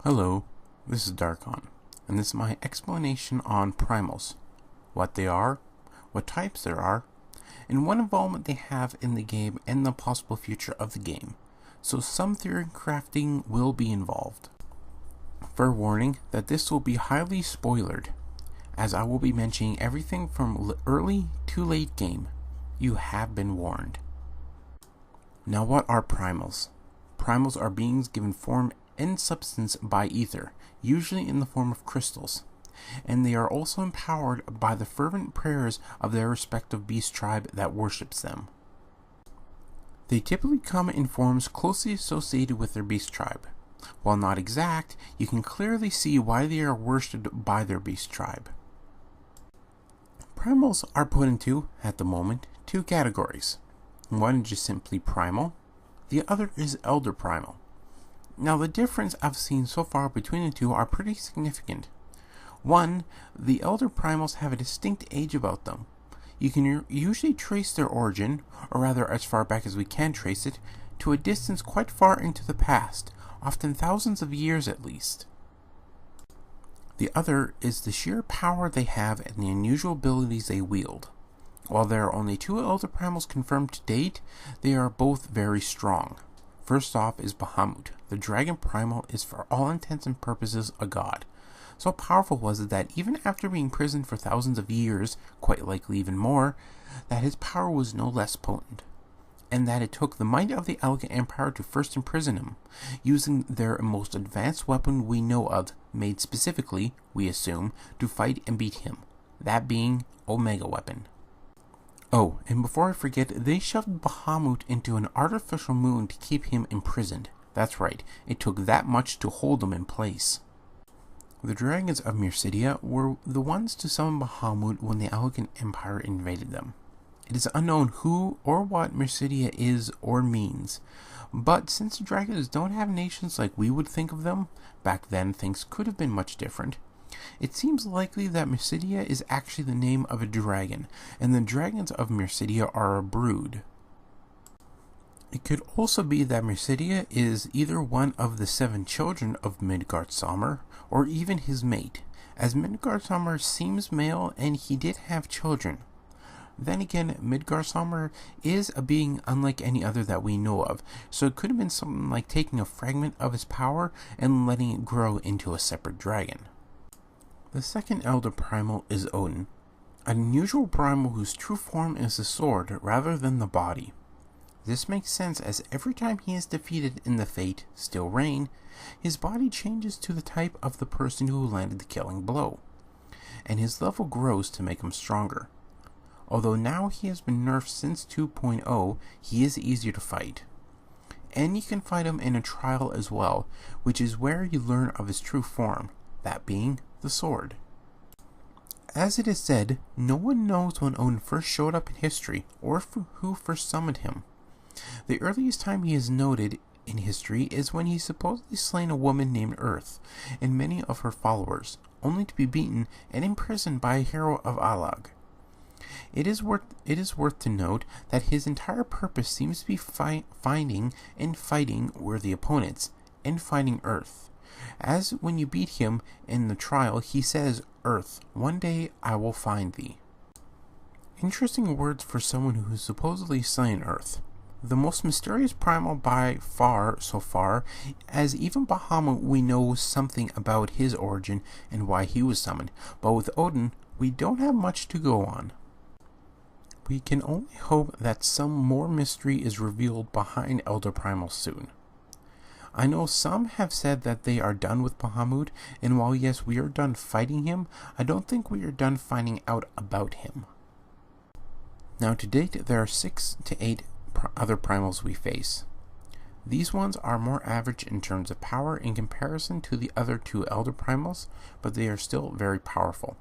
Hello, this is Darkon, and this is my explanation on Primals, what they are, what types there are, and what involvement they have in the game and the possible future of the game. So some theory crafting will be involved. Fair warning that this will be highly spoilered, as I will be mentioning everything from early to late game. You have been warned. Now what are Primals? Primals are beings given form and substance by ether, usually in the form of crystals, and they are also empowered by the fervent prayers of their respective beast tribe that worships them. They typically come in forms closely associated with their beast tribe. While not exact, you can clearly see why they are worshipped by their beast tribe. Primals are put into, at the moment, two categories. One is just simply primal, the other is elder primal. Now the difference I've seen so far between the two are pretty significant. One, the elder primals have a distinct age about them. You can usually trace their origin, or rather as far back as we can trace it, to a distance quite far into the past, often thousands of years at least. The other is the sheer power they have and the unusual abilities they wield. While there are only two elder primals confirmed to date, they are both very strong. First off is Bahamut. The dragon primal is for all intents and purposes a god. So powerful was it that even after being imprisoned for thousands of years, quite likely even more, that his power was no less potent, and that it took the might of the Elegant Empire to first imprison him, using their most advanced weapon we know of, made specifically, we assume, to fight and beat him, that being Omega Weapon. Oh, and before I forget, they shoved Bahamut into an artificial moon to keep him imprisoned. That's right, it took that much to hold him in place. The dragons of Myrcidia were the ones to summon Bahamut when the Elegant Empire invaded them. It is unknown who or what Myrcidia is or means, but since dragons don't have nations like we would think of them, back then things could have been much different. It seems likely that Myrcidia is actually the name of a dragon, and the dragons of Myrcidia are a brood. It could also be that Myrcidia is either one of the 7 children of Midgardsamr, or even his mate, as Midgardsamr seems male and he did have children. Then again, Midgardsamr is a being unlike any other that we know of, so it could have been something like taking a fragment of his power and letting it grow into a separate dragon. The second elder primal is Odin, an unusual primal whose true form is the sword rather than the body. This makes sense as every time he is defeated in the fate, Still Rain, his body changes to the type of the person who landed the killing blow, and his level grows to make him stronger. Although now he has been nerfed since 2.0, he is easier to fight. And you can fight him in a trial as well, which is where you learn of his true form, that being the sword. As it is said, no one knows when Odin first showed up in history, or who first summoned him. The earliest time he is noted in history is when he supposedly slain a woman named Earth, and many of her followers, only to be beaten and imprisoned by a hero of Alag. It is worth to note that his entire purpose seems to be finding and fighting worthy opponents, and fighting Earth. As when you beat him in the trial, he says, "Earth, one day I will find thee." Interesting words for someone who is supposedly slain Earth. The most mysterious primal by far so far, as even Bahamut we know something about his origin and why he was summoned, but with Odin we don't have much to go on. We can only hope that some more mystery is revealed behind Elder Primal soon. I know some have said that they are done with Bahamut, and while yes, we are done fighting him, I don't think we are done finding out about him. Now to date, there are 6 to 8 other primals we face. These ones are more average in terms of power in comparison to the other 2 elder primals, but they are still very powerful.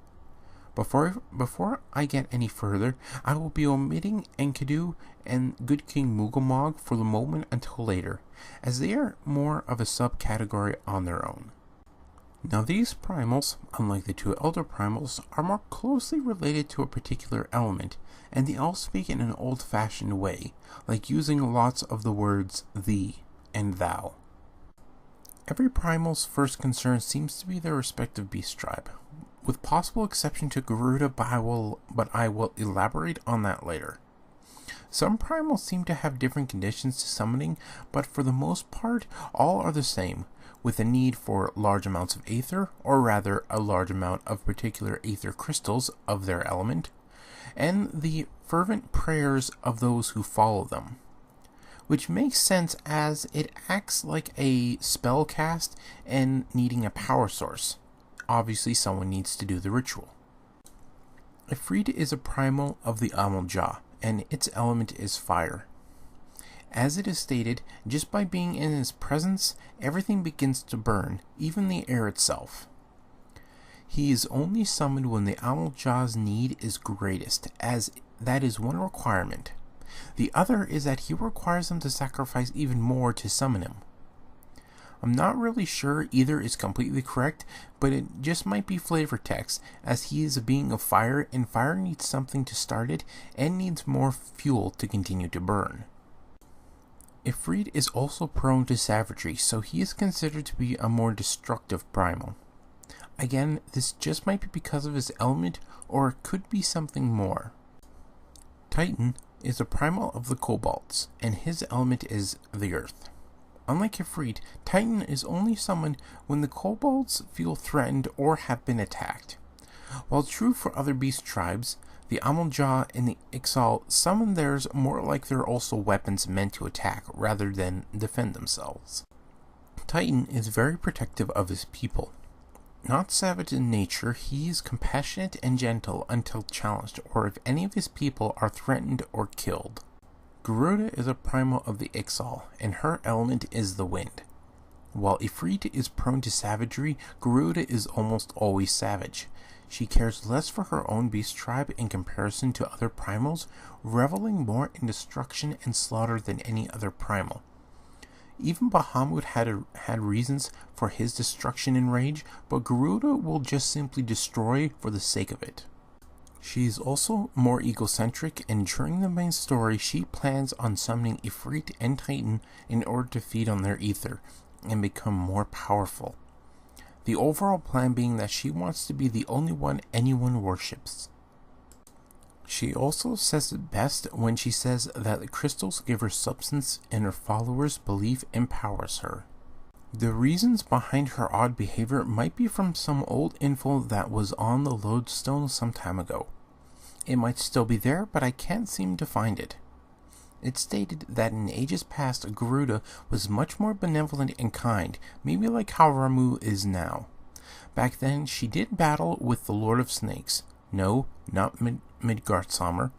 Before I get any further, I will be omitting Enkidu and Good King Mugelmog for the moment until later, as they are more of a subcategory on their own. Now these primals, unlike the 2 elder primals, are more closely related to a particular element, and they all speak in an old-fashioned way, like using lots of the words thee and thou. Every primal's first concern seems to be their respective beast tribe, with possible exception to Garuda, but I will elaborate on that later. Some primals seem to have different conditions to summoning, but for the most part, all are the same, with a need for large amounts of aether, or rather a large amount of particular aether crystals of their element, and the fervent prayers of those who follow them. Which makes sense as it acts like a spell cast and needing a power source. Obviously someone needs to do the ritual. Ifrit is a primal of the Amal-Jah, and its element is fire. As it is stated, just by being in his presence, everything begins to burn, even the air itself. He is only summoned when the Amal-Jah's need is greatest, as that is one requirement. The other is that he requires them to sacrifice even more to summon him. I'm not really sure either is completely correct, but it just might be flavor text, as he is a being of fire, and fire needs something to start it, and needs more fuel to continue to burn. Ifrit is also prone to savagery, so he is considered to be a more destructive primal. Again, this just might be because of his element, or it could be something more. Titan is a primal of the kobolds, and his element is the earth. Unlike Ifrit, Titan is only summoned when the kobolds feel threatened or have been attacked. While true for other beast tribes, the Amal-Jah and the XIV summon theirs more like they're also weapons meant to attack rather than defend themselves. Titan is very protective of his people. Not savage in nature, he is compassionate and gentle until challenged, or if any of his people are threatened or killed. Garuda is a primal of the XIV, and her element is the wind. While Ifrit is prone to savagery, Garuda is almost always savage. She cares less for her own beast tribe in comparison to other primals, reveling more in destruction and slaughter than any other primal. Even Bahamut had reasons for his destruction and rage, but Garuda will just simply destroy for the sake of it. She is also more egocentric, and during the main story she plans on summoning Ifrit and Titan in order to feed on their ether and become more powerful. The overall plan being that she wants to be the only one anyone worships. She also says it best when she says that the crystals give her substance and her followers' belief empowers her. The reasons behind her odd behavior might be from some old info that was on the lodestone some time ago. It might still be there, but I can't seem to find it. It stated that in ages past, Garuda was much more benevolent and kind, maybe like how Ramu is now. Back then, she did battle with the Lord of Snakes. No, not Midgardsamr,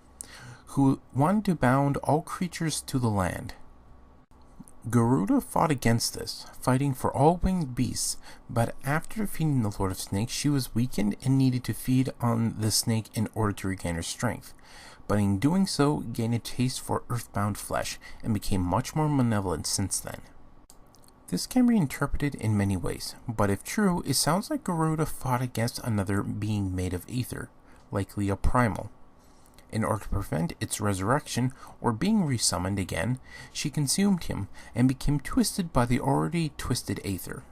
who wanted to bound all creatures to the land. Garuda fought against this, fighting for all winged beasts, but after defeating the Lord of Snakes, she was weakened and needed to feed on the snake in order to regain her strength, but in doing so, gained a taste for earthbound flesh, and became much more malevolent since then. This can be interpreted in many ways, but if true, it sounds like Garuda fought against another being made of ether, likely a primal. In order to prevent its resurrection, or being resummoned again, she consumed him, and became twisted by the already twisted aether.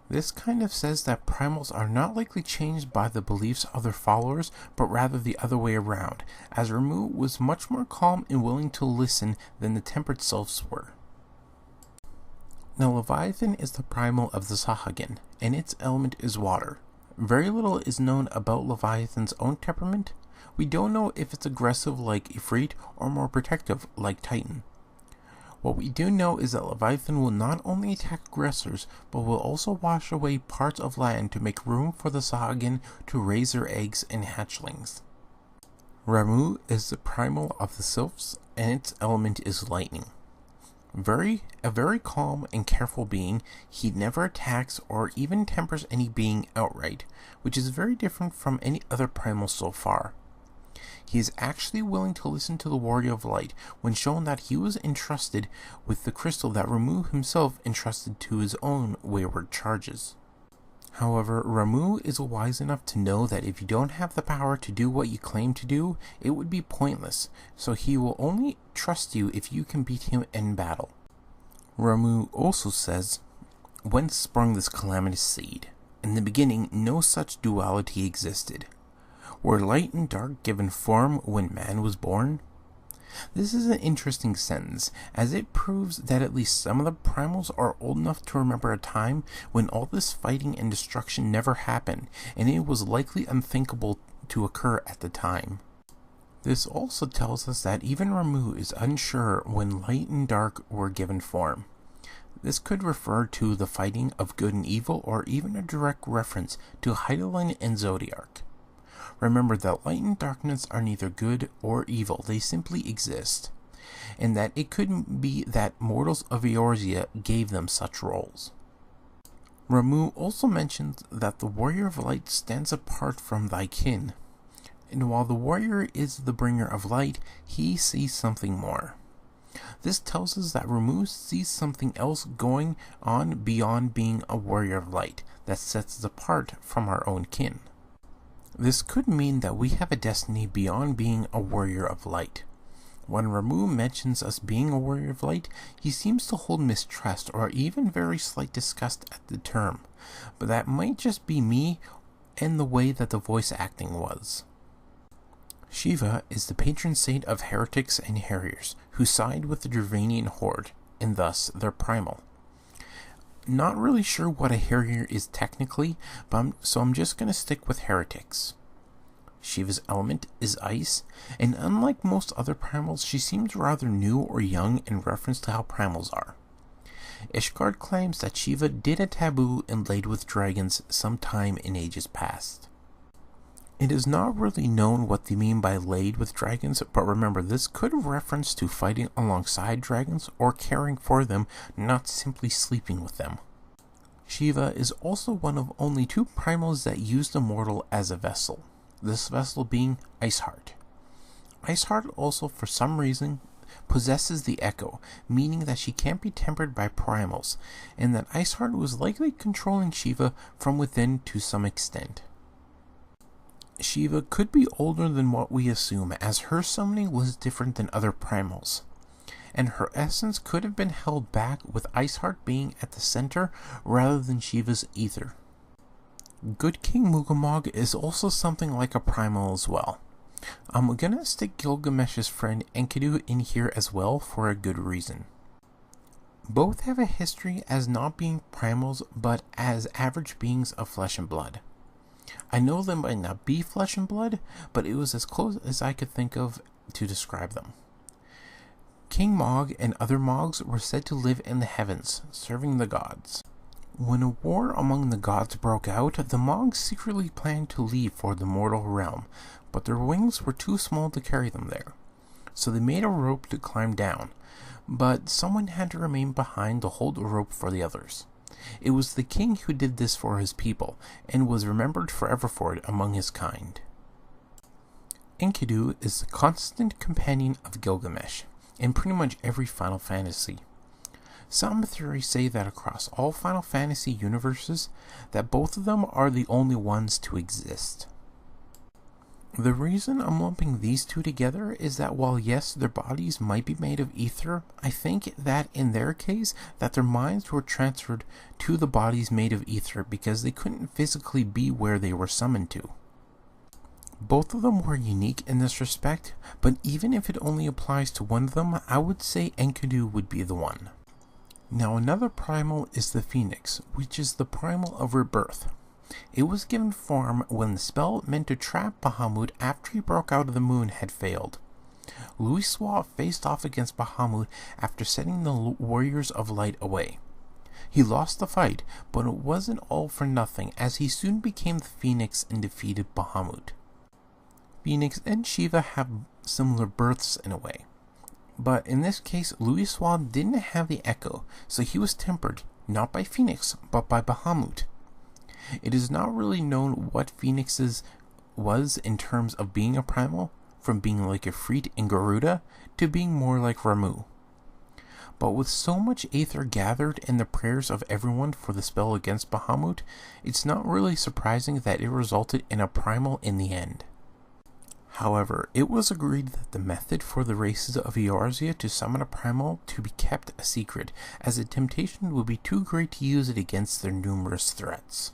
This kind of says that primals are not likely changed by the beliefs of their followers, but rather the other way around, as Ramu was much more calm and willing to listen than the tempered selves were. Now Leviathan is the primal of the Sahagin, and its element is water. Very little is known about Leviathan's own temperament. We don't know if it's aggressive like Ifrit or more protective like Titan. What we do know is that Leviathan will not only attack aggressors, but will also wash away parts of land to make room for the Sahagin to raise their eggs and hatchlings. Ramu is the primal of the Sylphs, and its element is lightning. A very calm and careful being, he never attacks or even tempers any being outright, which is very different from any other primal so far. He is actually willing to listen to the Warrior of Light when shown that he was entrusted with the crystal that Ramu himself entrusted to his own wayward charges. However, Ramu is wise enough to know that if you don't have the power to do what you claim to do, it would be pointless, so he will only trust you if you can beat him in battle. Ramu also says, Whence sprung this calamitous seed? In the beginning, no such duality existed. Were light and dark given form when man was born? This is an interesting sentence, as it proves that at least some of the primals are old enough to remember a time when all this fighting and destruction never happened, and it was likely unthinkable to occur at the time. This also tells us that even Ramu is unsure when light and dark were given form. This could refer to the fighting of good and evil, or even a direct reference to Heidelin and Zodiac. Remember that light and darkness are neither good or evil, they simply exist, and that it could be that mortals of Eorzea gave them such roles. Ramu also mentions that the warrior of light stands apart from thy kin, and while the warrior is the bringer of light, he sees something more. This tells us that Ramu sees something else going on beyond being a warrior of light that sets us apart from our own kin. This could mean that we have a destiny beyond being a warrior of light. When Ramu mentions us being a warrior of light, he seems to hold mistrust or even very slight disgust at the term, but that might just be me and the way that the voice acting was. Shiva is the patron saint of heretics and harriers who side with the Dravanian horde, and thus they're primal. Not really sure what a harrier is technically, so I'm just going to stick with heretics. Shiva's element is ice, and unlike most other primals, she seems rather new or young in reference to how primals are. Ishgard claims that Shiva did a taboo and laid with dragons sometime in ages past. It is not really known what they mean by laid with dragons, but remember, this could reference to fighting alongside dragons or caring for them, not simply sleeping with them. Shiva is also one of only two primals that used a mortal as a vessel, this vessel being Iceheart. Iceheart also, for some reason, possesses the Echo, meaning that she can't be tempered by primals, and that Iceheart was likely controlling Shiva from within to some extent. Shiva could be older than what we assume, as her summoning was different than other primals, and her essence could have been held back with Iceheart being at the center rather than Shiva's ether. Good King Mugamog is also something like a primal as well. I'm gonna stick Gilgamesh's friend Enkidu in here as well for a good reason. Both have a history as not being primals, but as average beings of flesh and blood. I know they might not be flesh and blood, but it was as close as I could think of to describe them. King Mog and other Mogs were said to live in the heavens, serving the gods. When a war among the gods broke out, the Mogs secretly planned to leave for the mortal realm, but their wings were too small to carry them there. So they made a rope to climb down, but someone had to remain behind to hold the rope for the others. It was the king who did this for his people, and was remembered forever for it among his kind. Enkidu is the constant companion of Gilgamesh, in pretty much every Final Fantasy. Some theories say that across all Final Fantasy universes, that both of them are the only ones to exist. The reason I'm lumping these two together is that while yes, their bodies might be made of ether, I think that in their case, that their minds were transferred to the bodies made of ether because they couldn't physically be where they were summoned to. Both of them were unique in this respect, but even if it only applies to one of them, I would say Enkidu would be the one. Now another primal is the Phoenix, which is the primal of rebirth. It was given form when the spell meant to trap Bahamut after he broke out of the moon had failed. Louisoix faced off against Bahamut after setting the Warriors of Light away. He lost the fight, but it wasn't all for nothing, as he soon became the Phoenix and defeated Bahamut. Phoenix and Shiva have similar births in a way, but in this case Louisoix didn't have the Echo, so he was tempered, not by Phoenix, but by Bahamut. It is not really known what Phoenix's was in terms of being a primal, from being like Ifrit and Garuda to being more like Ramu. But with so much aether gathered in the prayers of everyone for the spell against Bahamut, it's not really surprising that it resulted in a primal in the end. However, it was agreed that the method for the races of Eorzea to summon a primal to be kept a secret, as the temptation would be too great to use it against their numerous threats.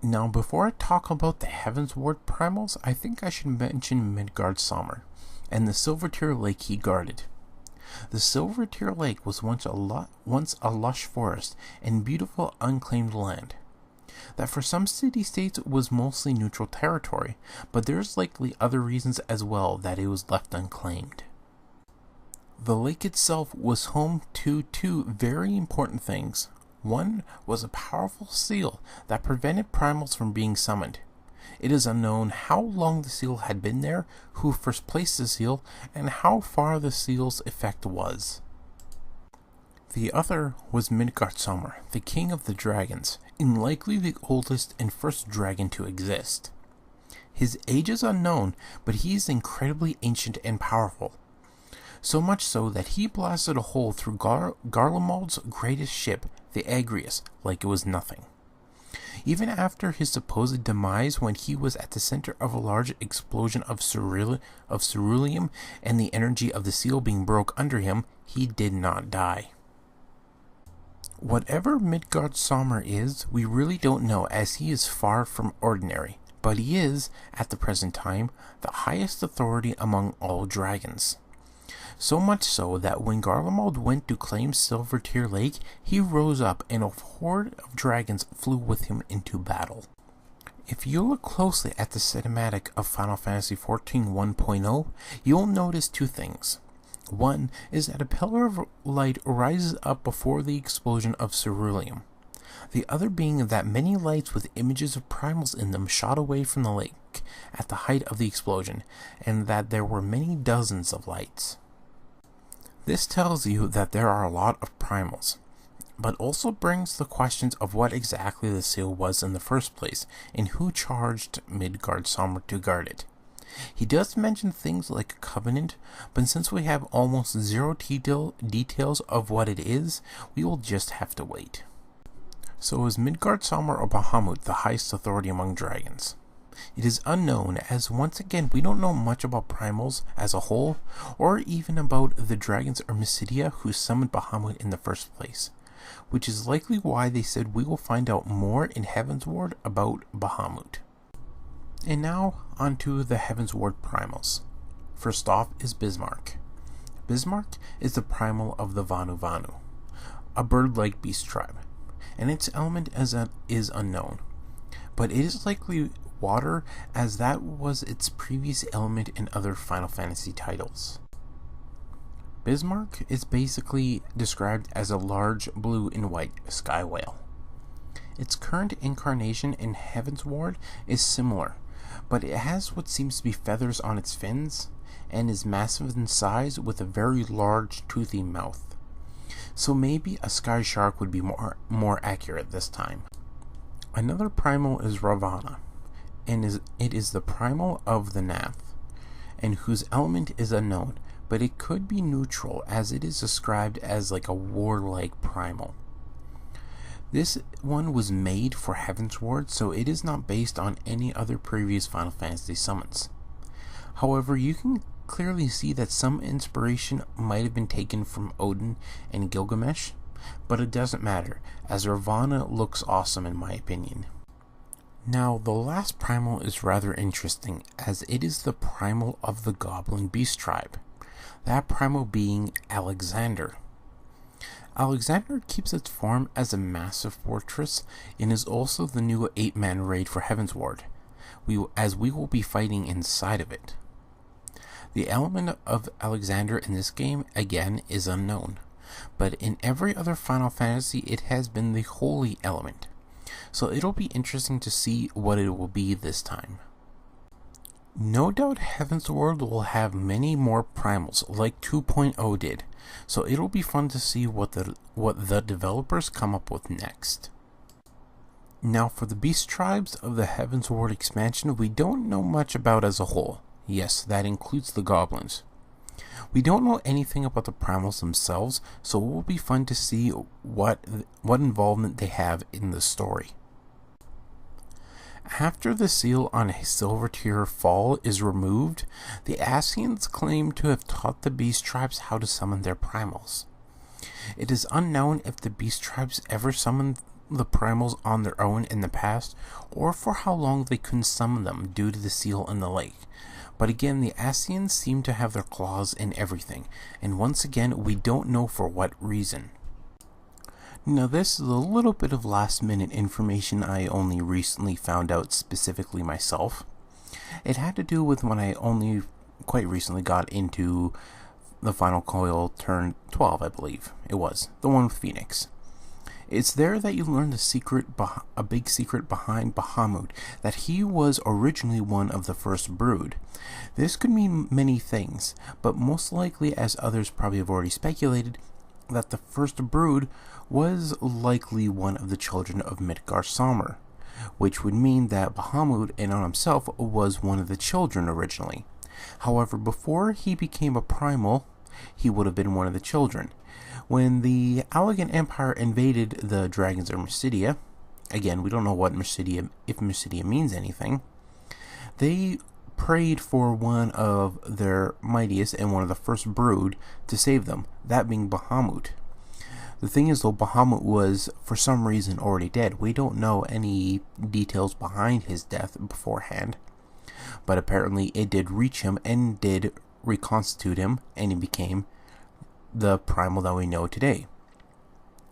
Now, before I talk about the Heavensward primals, I think I should mention Midgardsormr and the Silvertear Lake he guarded. The Silvertear Lake was once a lush forest and beautiful unclaimed land that for some city-states was mostly neutral territory, but there's likely other reasons as well that it was left unclaimed. The lake itself was home to two very important things. One was a powerful seal that prevented primals from being summoned. It is unknown how long the seal had been there, who first placed the seal, and how far the seal's effect was. The other was Midgardsormr, the king of the dragons, and likely the oldest and first dragon to exist. His age is unknown, but he is incredibly ancient and powerful. So much so that he blasted a hole through Garlemald's greatest ship, the Agrius, like it was nothing. Even after his supposed demise, when he was at the center of a large explosion of ceruleum and the energy of the seal being broke under him, he did not die. Whatever Midgardsormr is, we really don't know, as he is far from ordinary, but he is, at the present time, the highest authority among all dragons. So much so that when Garlemald went to claim Silvertear Lake, he rose up and a horde of dragons flew with him into battle. If you look closely at the cinematic of Final Fantasy XIV 1.0, you'll notice two things. One is that a pillar of light rises up before the explosion of ceruleum. The other being that many lights with images of primals in them shot away from the lake at the height of the explosion, and that there were many dozens of lights. This tells you that there are a lot of primals, but also brings the questions of what exactly the seal was in the first place, and who charged Midgardsormr to guard it. He does mention things like a covenant, but since we have almost zero details of what it is, we will just have to wait. So is Midgardsormr or Bahamut the highest authority among dragons? It is unknown, as once again we don't know much about primals as a whole, or even about the dragons or Mysidia who summoned Bahamut in the first place, which is likely why they said we will find out more in Heavensward about Bahamut. And now, onto the Heavensward primals. First off is Bismarck. Bismarck is the primal of the Vanu, a bird-like beast tribe, and its element is unknown, but it is likely water, as that was its previous element in other Final Fantasy titles. Bismarck is basically described as a large blue and white sky whale. Its current incarnation in Heavensward is similar, but it has what seems to be feathers on its fins, and is massive in size with a very large toothy mouth. So maybe a sky shark would be more accurate this time. Another primal is Ravana, and it is the primal of the Nath, and whose element is unknown, but it could be neutral, as it is described as like a warlike primal. This one was made for Heavensward, so it is not based on any other previous Final Fantasy summons. However, you can clearly see that some inspiration might have been taken from Odin and Gilgamesh, but it doesn't matter, as Ravana looks awesome in my opinion. Now, the last primal is rather interesting, as it is the primal of the Goblin Beast tribe, that primal being Alexander. Alexander keeps its form as a massive fortress and is also the new 8-man raid for Heavensward, as we will be fighting inside of it. The element of Alexander in this game, again, is unknown, but in every other Final Fantasy it has been the holy element, so it'll be interesting to see what it will be this time. No doubt Heavensward will have many more primals, like 2.0 did, so it'll be fun to see what the developers come up with next. Now, for the beast tribes of the Heavensward expansion, we don't know much about as a whole. Yes, that includes the goblins. We don't know anything about the primals themselves, so it will be fun to see what involvement they have in the story. After the seal on a silver tear fall is removed, the Ascians claim to have taught the beast tribes how to summon their primals. It is unknown if the beast tribes ever summoned the primals on their own in the past, or for how long they couldn't summon them due to the seal in the lake. But again, the Ascians seem to have their claws in everything, and once again, we don't know for what reason. Now, this is a little bit of last-minute information I only recently found out specifically myself. It had to do with when I only quite recently got into the Final Coil Turn 12, I believe it was, the one with Phoenix. It's there that you learn the secret, a big secret behind Bahamut, that he was originally one of the first brood. This could mean many things, but most likely, as others probably have already speculated, that the first brood was likely one of the children of Midgardsormr, which would mean that Bahamut in on himself was one of the children originally. However, before he became a primal, he would have been one of the children. When the Allegan Empire invaded the dragons of Mysidia, again, we don't know what Mysidia, if Mysidia means anything, they prayed for one of their mightiest and one of the first brood to save them, that being Bahamut. The thing is, though, Bahamut was, for some reason, already dead. We don't know any details behind his death beforehand, but apparently it did reach him and did reconstitute him, and he became the primal that we know today.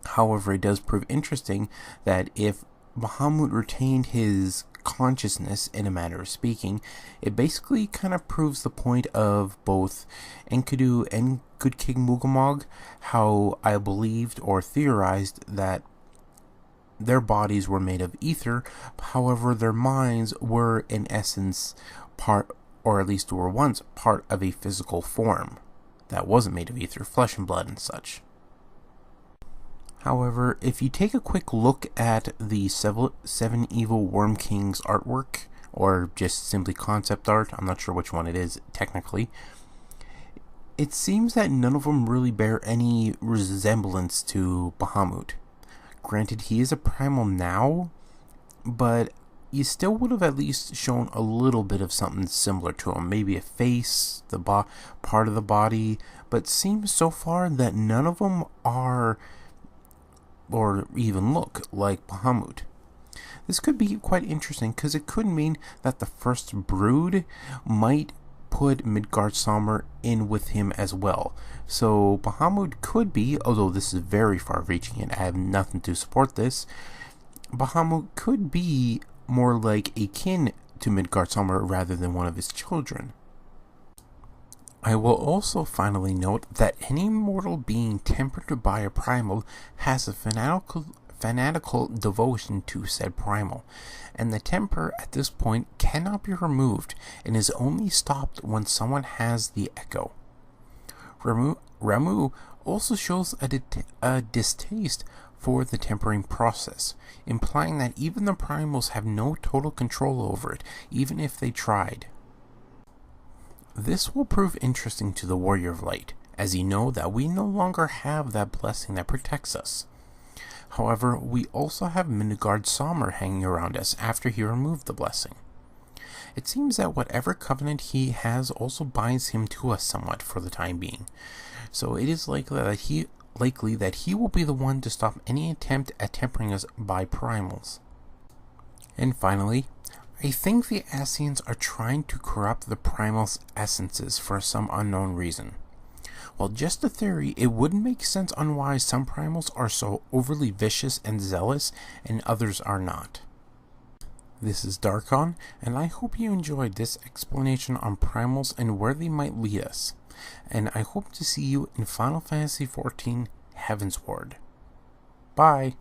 However, it does prove interesting that if Bahamut retained his consciousness, in a manner of speaking, it basically kind of proves the point of both Enkidu and Good King Mugamog, how I believed or theorized that their bodies were made of ether, however their minds were in essence part, or at least were once part of a physical form that wasn't made of ether, flesh and blood and such. However, if you take a quick look at the Seven Evil Worm Kings artwork, or just simply concept art, I'm not sure which one it is technically, it seems that none of them really bear any resemblance to Bahamut. Granted, he is a primal now, but you still would have at least shown a little bit of something similar to him. Maybe a face, the part of the body, but seems so far that none of them are or even look like Bahamut. This could be quite interesting because it could mean that the first brood might put Midgardsormr in with him as well. So Bahamut could be, although this is very far-reaching and I have nothing to support this, Bahamut could be more like a kin to Midgardsormr rather than one of his children. I will also finally note that any mortal being tempered by a primal has a fanatical devotion to said primal, and the temper at this point cannot be removed and is only stopped when someone has the echo. Ramu also shows a distaste for the tempering process, implying that even the primals have no total control over it, even if they tried. This will prove interesting to the Warrior of Light, as you know that we no longer have that blessing that protects us. However, we also have Midgardsormr hanging around us after he removed the blessing. It seems that whatever covenant he has also binds him to us somewhat for the time being, so it is likely that he will be the one to stop any attempt at tempering us by primals. And finally, I think the Ascians are trying to corrupt the primals' essences for some unknown reason. While just a theory, it wouldn't make sense on why some primals are so overly vicious and zealous and others are not. This is Darkon, and I hope you enjoyed this explanation on primals and where they might lead us. And I hope to see you in Final Fantasy XIV Heavensward. Bye!